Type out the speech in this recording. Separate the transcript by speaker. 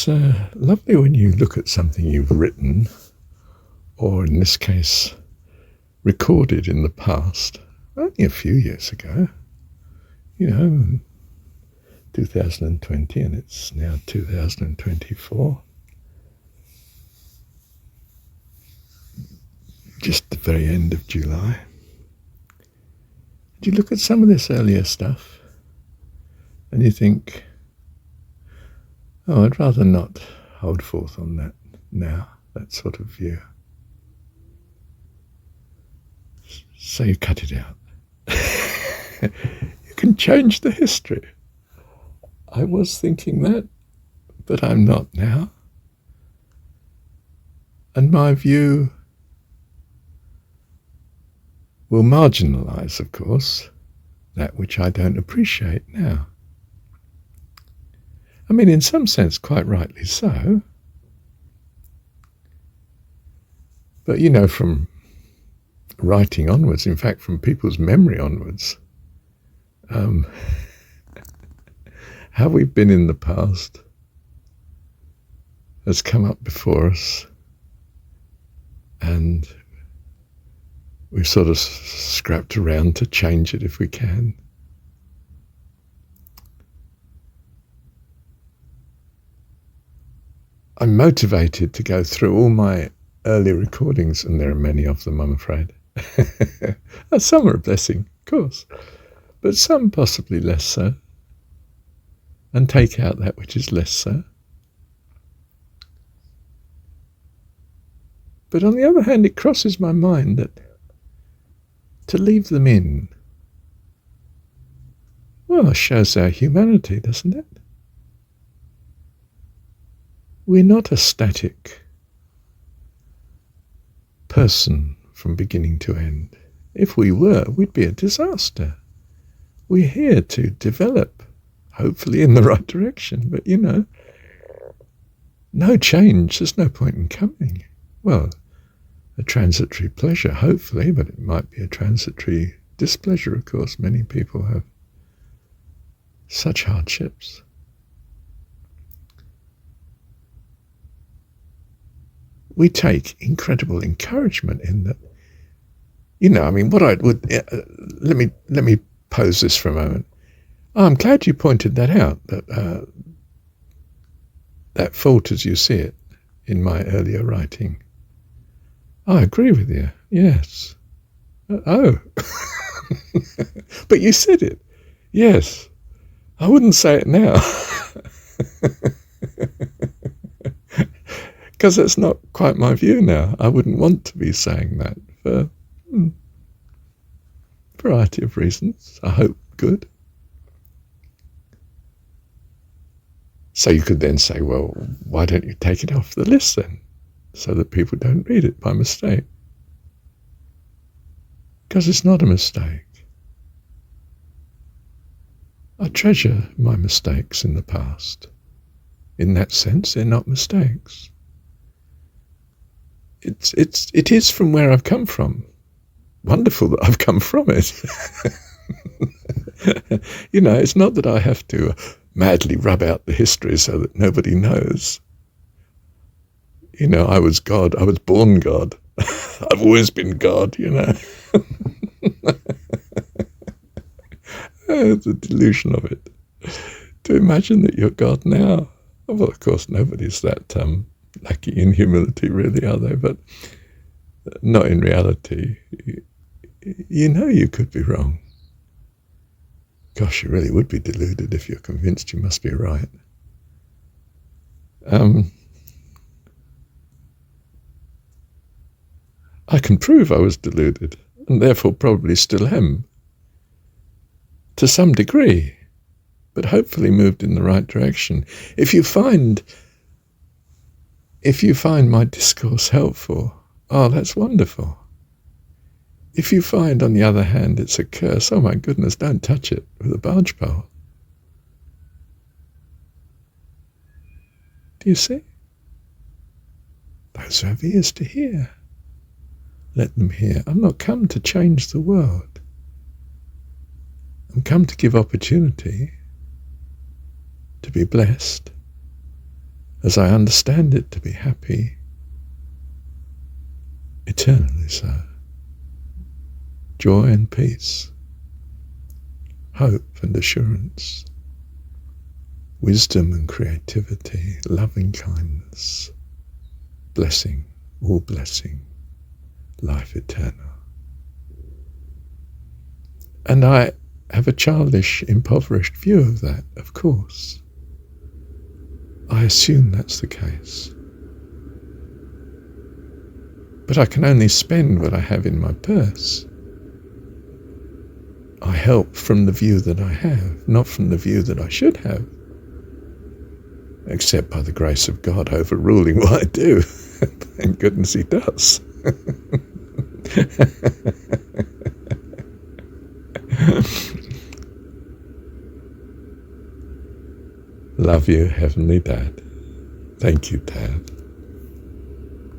Speaker 1: It's lovely when you look at something you've written, or in this case, recorded in the past, only a few years ago, 2020, and it's now 2024. Just the very end of July. You look at some of this earlier stuff and you think, oh, I'd rather not hold forth on that now, that sort of view. So you cut it out. You can change the history. I was thinking that, but I'm not now. And my view will marginalise, of course, that which I don't appreciate now. I mean, in some sense, quite rightly so. But, from writing onwards, in fact, from people's memory onwards, how we've been in the past has come up before us, and we've sort of scrapped around to change it if we can. I'm motivated to go through all my early recordings, and there are many of them, I'm afraid. Some are a blessing, of course, but some possibly less so, and take out that which is less so. But on the other hand, it crosses my mind that to leave them in, well, shows our humanity, doesn't it? We're not a static person from beginning to end. If we were, we'd be a disaster. We're here to develop, hopefully in the right direction, but no change, there's no point in coming. Well, a transitory pleasure, hopefully, but it might be a transitory displeasure, of course. Many people have such hardships. We take incredible encouragement in that. What I would let me pose this for a moment. Oh, I'm glad you pointed that out. That fault as you see it in my earlier writing. I agree with you. Yes. Oh, but you said it. Yes. I wouldn't say it now. Because that's not quite my view now. I wouldn't want to be saying that for a variety of reasons. I hope good. So you could then say, well, why don't you take it off the list then, so that people don't read it by mistake? Because it's not a mistake. I treasure my mistakes in the past. In that sense, they're not mistakes. It is from where I've come from. Wonderful that I've come from it. It's not that I have to madly rub out the history so that nobody knows. I was God. I was born God. I've always been God, The delusion of it. To imagine that you're God now. Well, of course, nobody's that lucky in humility, really, are they? But not in reality. You could be wrong. Gosh, you really would be deluded if you're convinced you must be right. I can prove I was deluded, and therefore probably still am, to some degree, but hopefully moved in the right direction. If you find my discourse helpful, oh, that's wonderful. If you find, on the other hand, it's a curse, oh my goodness, don't touch it with a barge pole. Do you see? Those who have ears to hear, let them hear. I'm not come to change the world. I'm come to give opportunity to be blessed as I understand it to be happy, eternally so. Joy and peace, hope and assurance, wisdom and creativity, loving kindness, blessing, all blessing, life eternal. And I have a childish, impoverished view of that, of course. I assume that's the case. But I can only spend what I have in my purse. I help from the view that I have, not from the view that I should have. Except by the grace of God overruling what I do. Thank goodness he does. Love you, Heavenly Dad. Thank you, Dad.